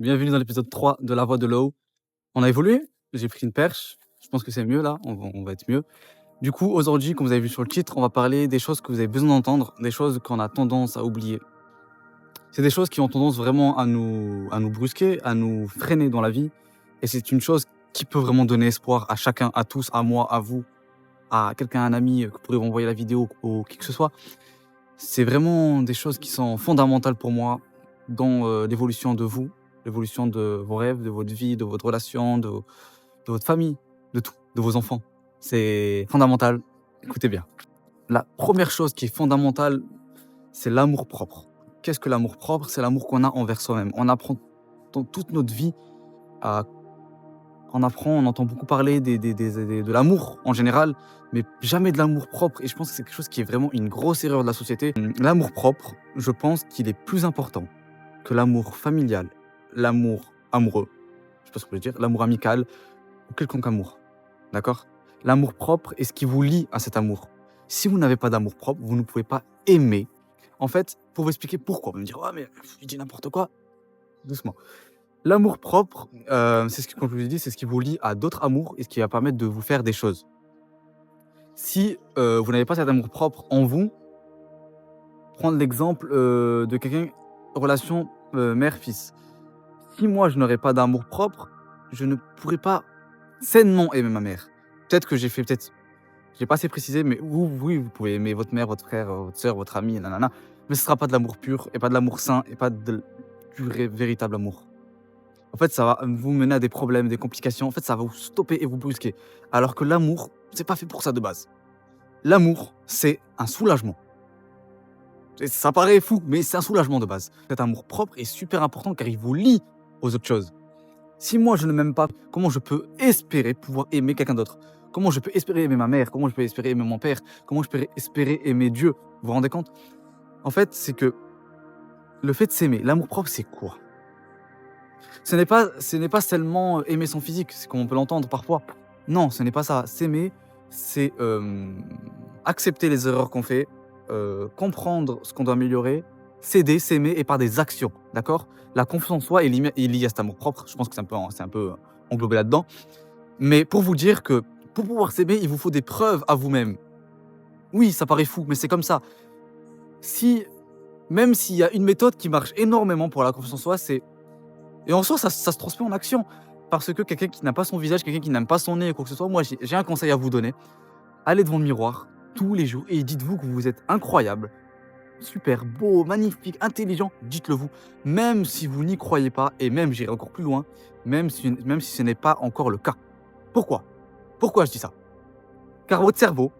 Bienvenue dans l'épisode 3 de La Voix de l'eau. On a évolué, j'ai pris une perche, je pense que c'est mieux là, on va être mieux. Du coup, aujourd'hui, comme vous avez vu sur le titre, on va parler des choses que vous avez besoin d'entendre, des choses qu'on a tendance à oublier. C'est des choses qui ont tendance vraiment à nous brusquer, à nous freiner dans la vie. Et c'est une chose qui peut vraiment donner espoir à chacun, à tous, à moi, à vous, à quelqu'un, un ami que vous pourrez envoyer la vidéo ou qui que ce soit. C'est vraiment des choses qui sont fondamentales pour moi dans l'évolution de vous, l'évolution de vos rêves, de votre vie, de votre relation, de votre famille, de tout, de vos enfants. C'est fondamental. Écoutez bien. La première chose qui est fondamentale, c'est l'amour propre. Qu'est-ce que l'amour propre? C'est l'amour qu'on a envers soi-même. On apprend dans toute notre vie à on entend beaucoup parler de l'amour en général, mais jamais de l'amour propre. Et je pense que c'est quelque chose qui est vraiment une grosse erreur de la société. L'amour propre, je pense qu'il est plus important que l'amour familial, l'amour amoureux, je sais pas ce que je veux dire, l'amour amical ou quelconque amour. D'accord? L'amour propre est ce qui vous lie à cet amour. Si vous n'avez pas d'amour propre, vous ne pouvez pas aimer. En fait, pour vous expliquer pourquoi, vous me dire, ouais, mais il dit n'importe quoi, doucement. L'amour propre, c'est ce que, comme je vous l'ai dit, c'est ce qui vous lie à d'autres amours et ce qui va permettre de vous faire des choses. Si vous n'avez pas cet amour propre en vous, prendre l'exemple de quelqu'un, relation mère-fils. Si moi je n'aurais pas d'amour propre, je ne pourrais pas sainement aimer ma mère. Peut-être que j'ai pas assez précisé, mais oui, vous pouvez aimer votre mère, votre frère, votre soeur, votre ami, nanana, mais ce sera pas de l'amour pur et pas de l'amour sain et pas du véritable amour. En fait, ça va vous mener à des problèmes, des complications. En fait, ça va vous stopper et vous brusquer. Alors que l'amour, c'est pas fait pour ça de base. L'amour, c'est un soulagement. Et ça paraît fou, mais c'est un soulagement de base. Cet amour propre est super important car il vous lie aux autres choses. Si moi je ne m'aime pas, comment je peux espérer pouvoir aimer quelqu'un d'autre? Comment je peux espérer aimer ma mère? Comment je peux espérer aimer mon père? Comment je peux espérer aimer Dieu? Vous vous rendez compte? En fait, c'est que le fait de s'aimer, l'amour propre, c'est quoi? Ce n'est pas seulement aimer son physique, c'est comme on peut l'entendre parfois. Non, ce n'est pas ça. S'aimer, c'est accepter les erreurs qu'on fait, comprendre ce qu'on doit améliorer, s'aider, s'aimer et par des actions, d'accord? La confiance en soi est liée à cet amour propre. Je pense que c'est un peu englobé là-dedans. Mais pour vous dire que pour pouvoir s'aimer, il vous faut des preuves à vous-même. Oui, ça paraît fou, mais c'est comme ça. Si, même s'il y a une méthode qui marche énormément pour la confiance en soi, c'est et en soi, ça se transmet en action. Parce que quelqu'un qui n'a pas son visage, quelqu'un qui n'aime pas son nez, quoi que ce soit, moi, j'ai un conseil à vous donner. Allez devant le miroir tous les jours et dites-vous que vous êtes incroyable, super beau, magnifique, intelligent. Dites-le vous. Même si vous n'y croyez pas, et même, j'irai encore plus loin, même si ce n'est pas encore le cas. Pourquoi? Pourquoi je dis ça? Car votre cerveau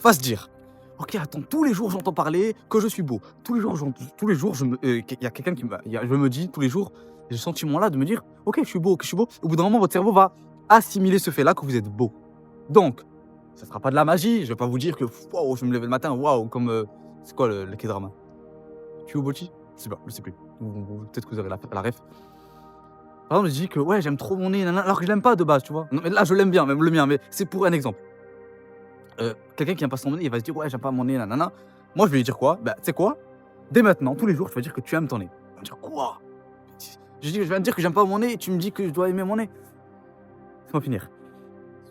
va se dire, ok, attends, tous les jours j'entends parler que je suis beau. Tous les jours, il y a quelqu'un je me dis tous les jours, j'ai ce sentiment-là de me dire, ok, je suis beau, ok, je suis beau. Au bout d'un moment, votre cerveau va assimiler ce fait-là que vous êtes beau. Donc, ça ne sera pas de la magie. Je ne vais pas vous dire que waouh, je vais me lever le matin, waouh, comme c'est quoi le K-drama? Tu Bochi? Je sais pas, je sais plus. Peut-être que vous aurez la ref. Par exemple, je dis que ouais, j'aime trop mon nez, alors que je l'aime pas de base, tu vois. Non, mais là, je l'aime bien, même le mien, mais c'est pour un exemple. Quelqu'un qui aime pas son nez, il va se dire: «Ouais, j'aime pas mon nez, nanana». Moi, je vais lui dire quoi? Bah, tu sais quoi? Dès maintenant, tous les jours, tu vas dire que tu aimes ton nez. Il va me dire: «Quoi?» Je viens de dire que j'aime pas mon nez et tu me dis que je dois aimer mon nez? Laisse-moi finir.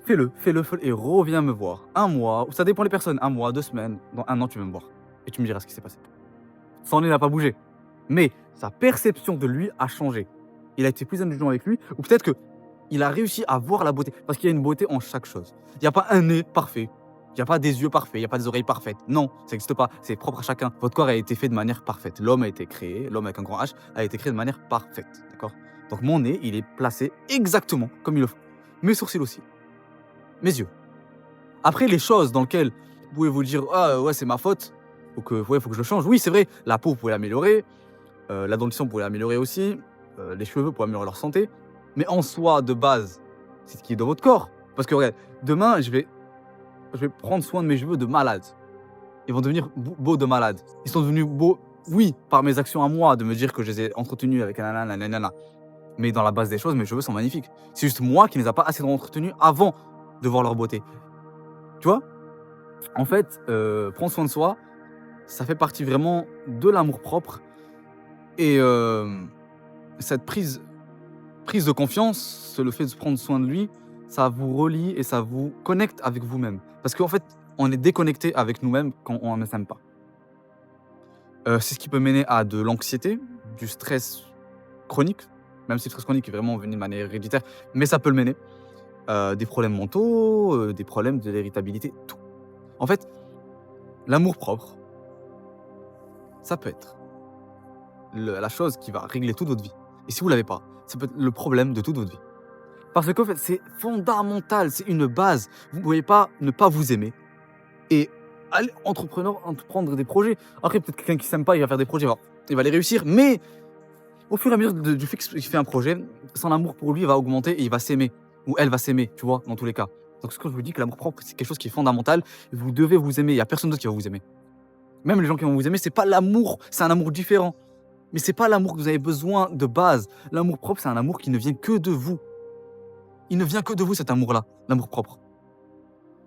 Fais-le et reviens me voir. Un mois, ça dépend des personnes, un mois, 2 semaines, dans un an, tu vas me voir et tu me diras ce qui s'est passé. Son nez n'a pas bougé, mais sa perception de lui a changé. Il a été plus indulgent avec lui ou peut-être qu'il a réussi à voir la beauté parce qu'il y a une beauté en chaque chose. Il n'y a pas un nez parfait. Il n'y a pas des yeux parfaits, il n'y a pas des oreilles parfaites. Non, ça n'existe pas. C'est propre à chacun. Votre corps a été fait de manière parfaite. L'homme a été créé, l'homme avec un grand H, a été créé de manière parfaite. D'accord? Donc mon nez, il est placé exactement comme il le faut. Mes sourcils aussi. Mes yeux. Après, les choses dans lesquelles vous pouvez vous dire: «Ah ouais, c'est ma faute, ouais, faut que je le change». Oui, c'est vrai, la peau, vous pouvez l'améliorer, la dentition, vous pouvez l'améliorer aussi, les cheveux pour améliorer leur santé. Mais en soi, de base, c'est ce qui est dans votre corps. Parce que regarde, demain, je vais prendre soin de mes cheveux de malade. Ils vont devenir beaux de malade. Ils sont devenus beaux, oui, par mes actions à moi, de me dire que je les ai entretenus avec nanana, nanana. Mais dans la base des choses, mes cheveux sont magnifiques. C'est juste moi qui ne les a pas assez entretenus avant de voir leur beauté. Tu vois? En fait, prendre soin de soi, ça fait partie vraiment de l'amour-propre et cette prise de confiance, le fait de prendre soin de lui, ça vous relie et ça vous connecte avec vous-même. Parce qu'en fait, on est déconnecté avec nous-mêmes quand on ne s'aime pas. C'est ce qui peut mener à de l'anxiété, du stress chronique, même si le stress chronique est vraiment venu de manière héréditaire, mais ça peut le mener. Des problèmes mentaux, des problèmes de l'irritabilité, tout. En fait, l'amour-propre, ça peut être la chose qui va régler toute votre vie. Et si vous ne l'avez pas, ça peut être le problème de toute votre vie. Parce qu'en fait, c'est fondamental, c'est une base. Vous ne pouvez pas ne pas vous aimer et aller entreprendre des projets. Après, peut-être quelqu'un qui ne s'aime pas, il va faire des projets, il va les réussir, mais au fur et à mesure du fait qu'il fait un projet, son amour pour lui va augmenter et il va s'aimer. Ou elle va s'aimer, tu vois, dans tous les cas. Donc, ce que je vous dis, que l'amour propre, c'est quelque chose qui est fondamental. Vous devez vous aimer. Il n'y a personne d'autre qui va vous aimer. Même les gens qui vont vous aimer, c'est pas l'amour, c'est un amour différent. Mais c'est pas l'amour que vous avez besoin de base. L'amour propre, c'est un amour qui ne vient que de vous. Il ne vient que de vous, cet amour-là, l'amour propre.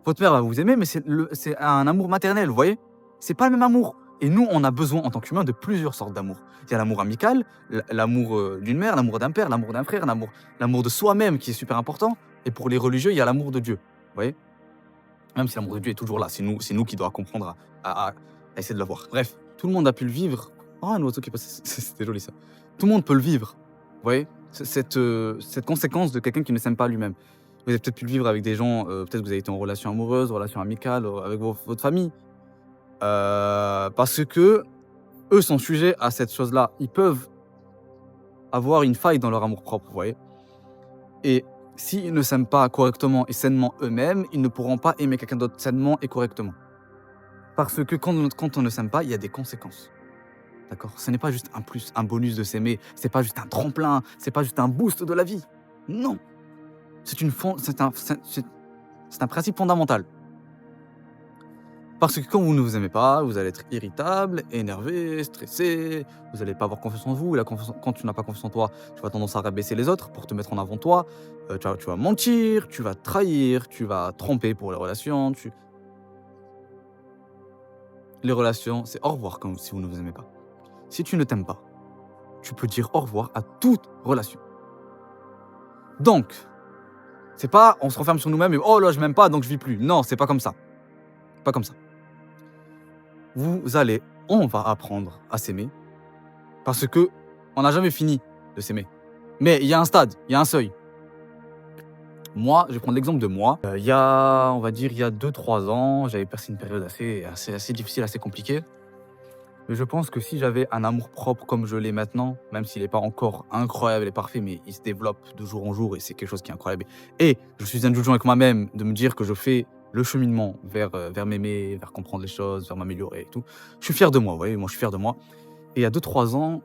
Votre mère va vous aimer, mais c'est un amour maternel, vous voyez? C'est pas le même amour. Et nous, on a besoin, en tant qu'humains, de plusieurs sortes d'amour. Il y a l'amour amical, l'amour d'une mère, l'amour d'un père, l'amour d'un frère, l'amour de soi-même qui est super important. Et pour les religieux, il y a l'amour de Dieu, vous voyez? Même si l'amour de Dieu est toujours là, c'est nous qui doit comprendre à essayer de le voir. Bref, tout le monde a pu le vivre. Oh, un oiseau qui est passé, c'était joli ça. Tout le monde peut le vivre, vous voyez? Cette conséquence de quelqu'un qui ne s'aime pas lui-même. Vous avez peut-être pu le vivre avec des gens, peut-être que vous avez été en relation amoureuse, relation amicale, avec votre famille. Parce que eux sont sujets à cette chose-là. Ils peuvent avoir une faille dans leur amour-propre, vous voyez? Et s'ils ne s'aiment pas correctement et sainement eux-mêmes, ils ne pourront pas aimer quelqu'un d'autre sainement et correctement. Parce que quand on ne s'aime pas, il y a des conséquences. D'accord? Ce n'est pas juste un plus, un bonus de s'aimer, c'est pas juste un tremplin, c'est pas juste un boost de la vie. Non! C'est un principe fondamental. Parce que quand vous ne vous aimez pas, vous allez être irritable, énervé, stressé, vous n'allez pas avoir confiance en vous. Et quand tu n'as pas confiance en toi, tu vas tendance à rabaisser les autres pour te mettre en avant toi. Tu vas mentir, tu vas trahir, tu vas tromper pour les relations. Les relations, c'est au revoir si vous ne vous aimez pas. Si tu ne t'aimes pas, tu peux dire au revoir à toute relation. Donc, c'est pas on se renferme sur nous-mêmes et oh là je m'aime pas donc je vis plus. Non, c'est pas comme ça. Pas comme ça. On va apprendre à s'aimer parce que on n'a jamais fini de s'aimer. Mais il y a un stade, il y a un seuil. Moi, je vais prendre l'exemple de moi. Il y a 2-3 ans, j'avais passé une période assez difficile, assez compliquée. Mais je pense que si j'avais un amour propre comme je l'ai maintenant, même s'il n'est pas encore incroyable et parfait, mais il se développe de jour en jour et c'est quelque chose qui est incroyable. Et je suis indulgent avec moi-même de me dire que je fais le cheminement vers m'aimer, vers comprendre les choses, vers m'améliorer et tout. Je suis fier de moi, vous voyez, moi je suis fier de moi. Et il y a 2-3 ans,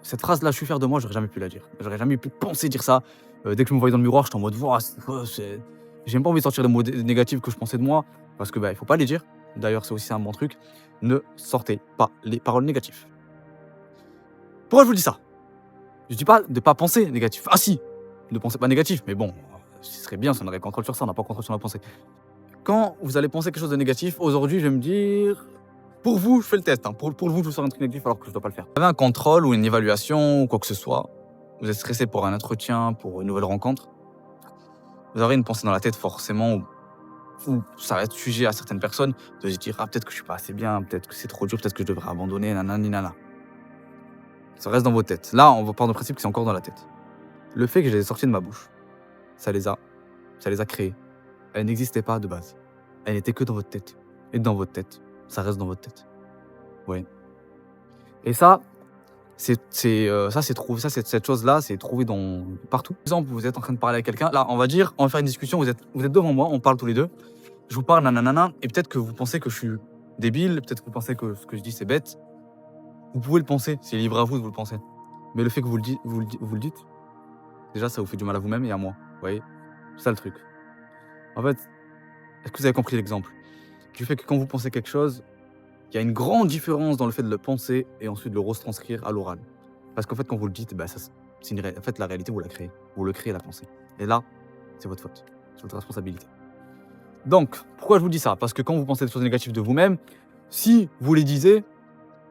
cette phrase-là, je suis fier de moi, j'aurais jamais pu la dire. J'aurais jamais pu penser dire ça. Dès que je me voyais dans le miroir, j'étais en mode, j'ai même pas envie de sortir des mots négatifs que je pensais de moi, parce que il faut pas les dire. D'ailleurs, c'est aussi un bon truc. Ne sortez pas les paroles négatives. Pourquoi je vous dis ça? Je dis pas de pas penser négatif. Ah si, ne pensez pas négatif, mais bon, ce serait bien si on avait contrôle sur ça, on n'a pas contrôle sur la pensée. Quand vous allez penser quelque chose de négatif, aujourd'hui, je vais me dire, pour vous, je fais le test. Pour vous, je vous sors un truc négatif alors que je ne dois pas le faire. Vous avez un contrôle ou une évaluation ou quoi que ce soit, vous êtes stressé pour un entretien, pour une nouvelle rencontre, vous aurez une pensée dans la tête forcément où ça va être sujet à certaines personnes de se dire peut-être que je suis pas assez bien, peut-être que c'est trop dur, peut-être que je devrais abandonner, nanani nana. Ça reste dans vos têtes. Là, on va partir du principe que c'est encore dans la tête. Le fait que je les ai sortis de ma bouche, ça les a créés. Elles n'existaient pas de base. Elles n'étaient que dans votre tête. Et dans votre tête, ça reste dans votre tête. Ouais. Et ça, cette chose-là, c'est trouvé partout. Par exemple, vous êtes en train de parler avec quelqu'un. Là, on va faire une discussion. Vous êtes devant moi, on parle tous les deux. Je vous parle, nanana, et peut-être que vous pensez que je suis débile, peut-être que vous pensez que ce que je dis c'est bête. Vous pouvez le penser, c'est libre à vous de vous le penser. Mais le fait que vous le dites, déjà ça vous fait du mal à vous-même et à moi. Vous voyez? C'est ça le truc. En fait, est-ce que vous avez compris l'exemple? Du fait que quand vous pensez quelque chose, il y a une grande différence dans le fait de le penser et ensuite de le retranscrire à l'oral. Parce qu'en fait, quand vous le dites, en fait, la réalité, vous la créez. Vous le créez, la pensée. Et là, c'est votre faute. C'est votre responsabilité. Donc, pourquoi je vous dis ça? Parce que quand vous pensez des choses négatives de vous-même, si vous les disiez,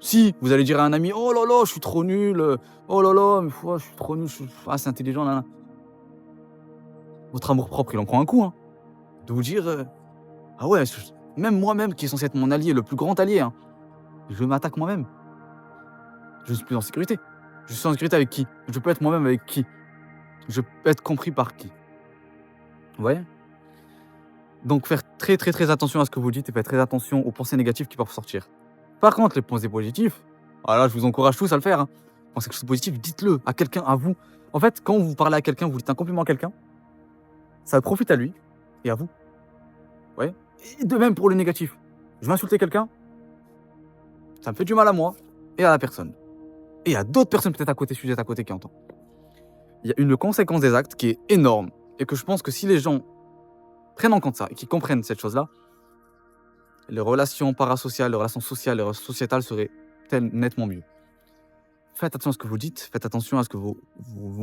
Si, vous allez dire à un ami: «Oh là là, je suis trop nul, oh là là, mais je suis trop nul, je suis pas assez intelligent, nin nin». Votre amour-propre, il en prend un coup, hein. De vous dire, «Ah ouais, même moi-même qui est censé être mon allié, le plus grand allié, hein, je m'attaque moi-même. Je suis plus en sécurité. Je suis en sécurité avec qui? Je peux être moi-même avec qui? Je peux être compris par qui?» Vous voyez? Donc faire très, très, très attention à ce que vous dites et faire très attention aux pensées négatives qui peuvent sortir. Par contre, les pensées positives, je vous encourage tous à le faire, hein. Pensez quelque chose de positif, dites-le à quelqu'un, à vous. En fait, quand vous parlez à quelqu'un, vous dites un compliment à quelqu'un, ça profite à lui et à vous. Vous voyez? Et de même pour le négatif. Je vais insulter quelqu'un, ça me fait du mal à moi et à la personne. Et à d'autres personnes peut-être à côté, sujettes à côté qui entendent. Il y a une conséquence des actes qui est énorme et que je pense que si les gens prennent en compte ça et qu'ils comprennent cette chose-là, les relations parasociales, les relations sociales, les relations sociétales seraient nettement mieux. Faites attention à ce que vous dites, faites attention à ce que vous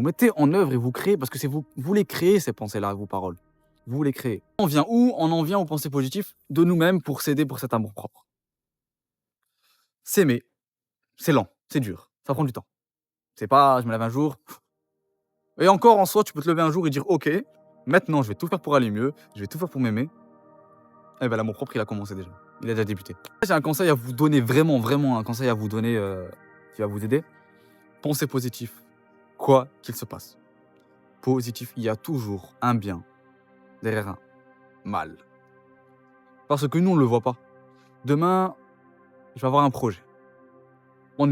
mettez en œuvre et vous créez, parce que c'est vous les créez, ces pensées-là, vos paroles. Vous les créez. On vient où? On en vient aux pensées positives de nous-mêmes pour s'aider pour cet amour propre. S'aimer, c'est lent, c'est dur, ça prend du temps. C'est pas, je me lève un jour, et encore en soi, tu peux te lever un jour et dire, ok, maintenant je vais tout faire pour aller mieux, je vais tout faire pour m'aimer. Eh ben l'amour propre, il a commencé déjà, il a déjà débuté. J'ai un conseil à vous donner, vraiment, vraiment un conseil à vous donner qui va vous aider. Pensez positif, quoi qu'il se passe. Positif, il y a toujours un bien derrière un mal. Parce que nous, on ne le voit pas. Demain, je vais avoir un projet. On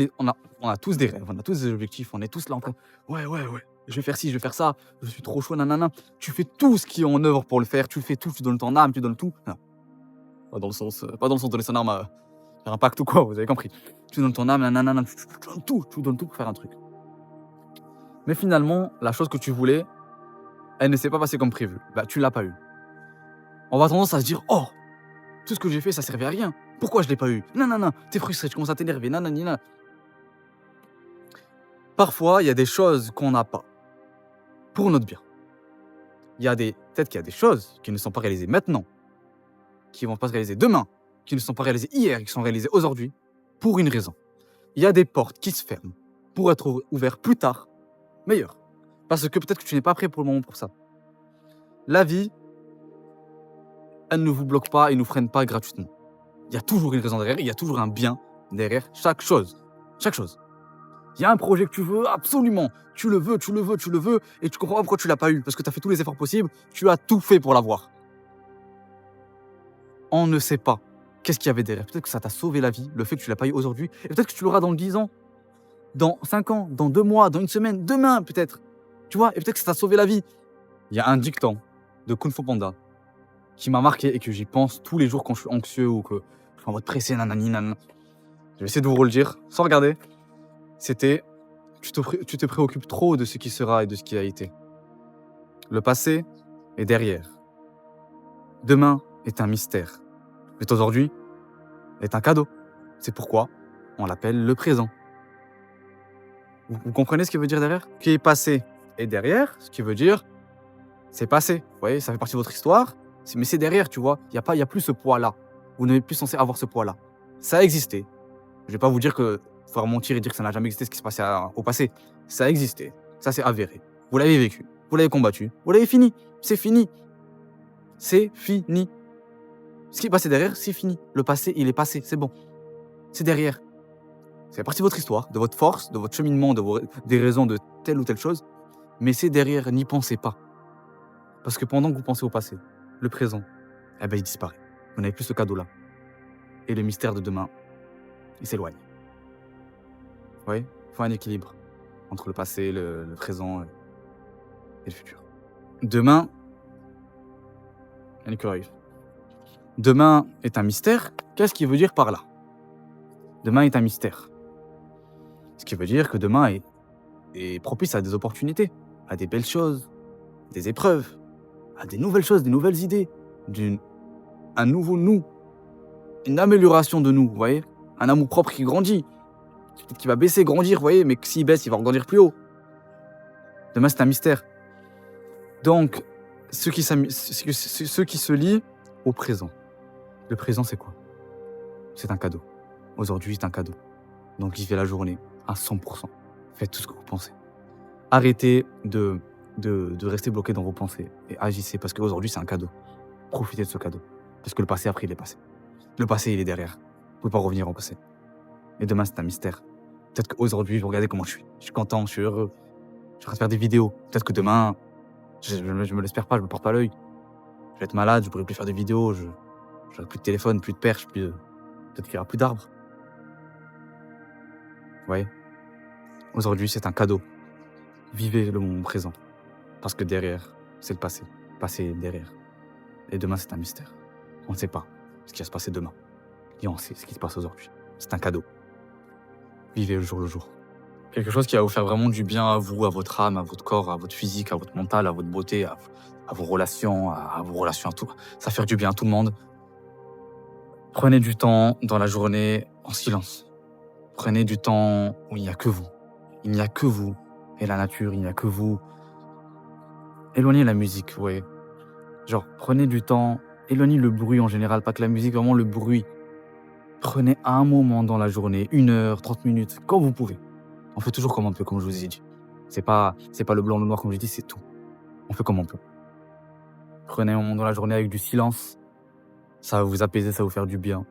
a tous des rêves, on a tous des objectifs, on est tous là en train, ouais, je vais faire ci, je vais faire ça, je suis trop chaud, nanana. Tu fais tout ce qui est en œuvre pour le faire, tu fais tout, tu donnes ton âme, tu donnes tout. Non, pas dans le sens de donner son âme à faire un pacte ou quoi, vous avez compris. Tu donnes ton âme, nanana, tu donnes tout pour faire un truc. Mais finalement, la chose que tu voulais, elle ne s'est pas passée comme prévu. Bah, tu l'as pas eu. On va tendance à se dire, oh, tout ce que j'ai fait, ça servait à rien. Pourquoi je l'ai pas eu? Non, t'es frustré, tu commences à t'énerver, nanana. Parfois, il y a des choses qu'on n'a pas pour notre bien. Peut-être qu'il y a des choses qui ne sont pas réalisées maintenant, qui ne vont pas se réaliser demain, qui ne sont pas réalisées hier, qui sont réalisées aujourd'hui, pour une raison. Il y a des portes qui se ferment pour être ouvertes plus tard, meilleures. Parce que peut-être que tu n'es pas prêt pour le moment pour ça. La vie, elle ne vous bloque pas et ne vous freine pas gratuitement. Il y a toujours une raison derrière, il y a toujours un bien derrière chaque chose. Chaque chose. Il y a un projet que tu veux, absolument. Tu le veux, et tu comprends pas pourquoi tu l'as pas eu. Parce que tu as fait tous les efforts possibles, tu as tout fait pour l'avoir. On ne sait pas qu'est-ce qu'il y avait derrière. Peut-être que ça t'a sauvé la vie, le fait que tu l'as pas eu aujourd'hui. Et peut-être que tu l'auras dans 10 ans, dans 5 ans, dans 2 mois, dans une semaine, demain peut-être. Tu vois, et peut-être que ça t'a sauvé la vie. Il y a un dicton de Kung Fu Panda qui m'a marqué et que j'y pense tous les jours quand je suis anxieux ou que je suis en mode pressé, nanani, nanana. Je vais essayer de vous redire, sans regarder. C'était, tu te préoccupes trop de ce qui sera et de ce qui a été. Le passé est derrière. Demain est un mystère. Mais aujourd'hui est un cadeau. C'est pourquoi on l'appelle le présent. Vous comprenez ce qu'il veut dire derrière? Ce qui est passé est derrière, ce qui veut dire c'est passé. Vous voyez, ça fait partie de votre histoire, mais c'est derrière, tu vois. Il y a plus ce poids-là. Vous n'êtes plus censé avoir ce poids-là. Ça a existé. Je ne vais pas vous dire que faut mentir et dire que ça n'a jamais existé ce qui se passait au passé. Ça a existé. Ça, c'est avéré. Vous l'avez vécu. Vous l'avez combattu. Vous l'avez fini. C'est fini. C'est fini. Ce qui est passé derrière, c'est fini. Le passé, il est passé. C'est bon. C'est derrière. C'est partie de votre histoire, de votre force, de votre cheminement, des raisons de telle ou telle chose. Mais c'est derrière. N'y pensez pas. Parce que pendant que vous pensez au passé, le présent, eh ben, il disparaît. Vous n'avez plus ce cadeau-là. Et le mystère de demain, il s'éloigne. Vous voyez? Il faut un équilibre entre le passé, le présent et le futur. Demain, demain est un mystère. Qu'est-ce qu'il veut dire par là? Demain est un mystère. Ce qui veut dire que demain est propice à des opportunités, à des belles choses, des épreuves, à des nouvelles choses, des nouvelles idées, un nouveau nous, une amélioration de nous, vous voyez? Un amour propre qui grandit. Peut-être qu'il va baisser, grandir, vous voyez, mais s'il baisse, il va grandir plus haut. Demain, c'est un mystère. Donc, ce qui se lie au présent. Le présent, c'est quoi? C'est un cadeau. Aujourd'hui, c'est un cadeau. Donc vivez la journée à 100. Faites tout ce que vous pensez. Arrêtez de rester bloqué dans vos pensées et agissez parce qu'aujourd'hui, c'est un cadeau. Profitez de ce cadeau. Parce que le passé, après, il est passé. Le passé, il est derrière. Vous ne pouvez pas revenir au passé. Et demain, c'est un mystère. Peut-être qu'aujourd'hui, vous regardez comment je suis. Je suis content, je suis heureux. Je suis en train de faire des vidéos. Peut-être que demain, je me l'espère pas, je me porte pas l'œil. Je vais être malade, je pourrai plus faire de vidéos, j'aurai plus de téléphone, plus de perche, peut-être qu'il y aura plus d'arbres. Vous voyez? Aujourd'hui, c'est un cadeau. Vivez le moment présent. Parce que derrière, c'est le passé. Le passé est derrière. Et demain, c'est un mystère. On ne sait pas ce qui va se passer demain. Et on sait ce qui se passe aujourd'hui. C'est un cadeau. Vivez le jour. Quelque chose qui va vous faire vraiment du bien à vous, à votre âme, à votre corps, à votre physique, à votre mental, à votre beauté, à vos relations, à tout. Ça va faire du bien à tout le monde. Prenez du temps dans la journée en silence. Prenez du temps où il n'y a que vous. Il n'y a que vous. Et la nature, il n'y a que vous. Éloignez la musique, vous voyez. Genre, prenez du temps, éloignez le bruit en général, pas que la musique, vraiment le bruit. Prenez un moment dans la journée, 1 heure, 30 minutes, quand vous pouvez. On fait toujours comme on peut, comme je vous ai dit. C'est pas le blanc, le noir, comme j'ai dit, c'est tout. On fait comme on peut. Prenez un moment dans la journée avec du silence. Ça va vous apaiser, ça va vous faire du bien.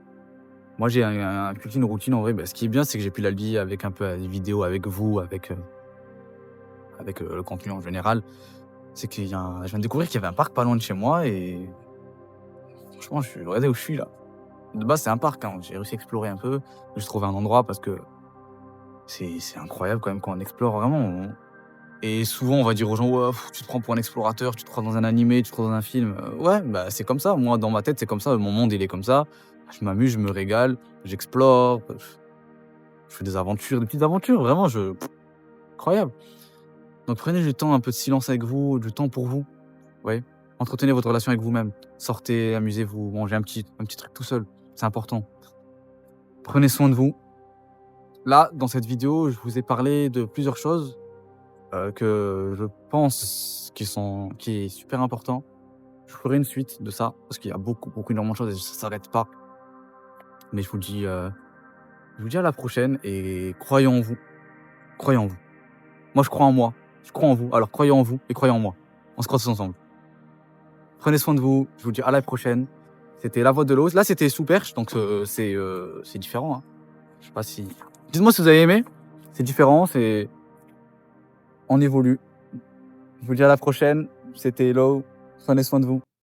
Moi, j'ai une routine en vrai. Ce qui est bien, c'est que j'ai pu la lier avec un peu des vidéos avec vous, avec le contenu en général. C'est que je viens de découvrir qu'il y avait un parc pas loin de chez moi et franchement, regardez où je suis là. De base, c'est un parc, hein. J'ai réussi à explorer un peu. J'ai trouvé un endroit parce que c'est incroyable quand même quand on explore vraiment. Et souvent, on va dire aux gens, ouais, tu te prends pour un explorateur, tu te crois dans un animé, tu te crois dans un film. Ouais, c'est comme ça. Moi, dans ma tête, c'est comme ça. Mon monde, il est comme ça. Je m'amuse, je me régale, j'explore, je fais des aventures, des petites aventures. Vraiment, incroyable. Donc, prenez du temps, un peu de silence avec vous, du temps pour vous. Ouais. Entretenez votre relation avec vous-même. Sortez, amusez-vous, mangez un petit truc tout seul. C'est important. Prenez soin de vous. Là, dans cette vidéo, je vous ai parlé de plusieurs choses que je pense qui est super important. Je ferai une suite de ça parce qu'il y a beaucoup, énormément de choses et ça s'arrête pas. Mais je vous dis à la prochaine et croyez en vous. Croyez en vous. Moi, je crois en moi. Je crois en vous. Alors, croyez en vous et croyez en moi. On se croit tous ensemble. Prenez soin de vous. Je vous dis à la prochaine. C'était La Voix de l'Ose. Là, c'était sous perche, donc c'est différent. Hein. Je sais pas si... Dites-moi si vous avez aimé. C'est différent, on évolue. Je vous dis à la prochaine. C'était Hello. Prenez soin de vous.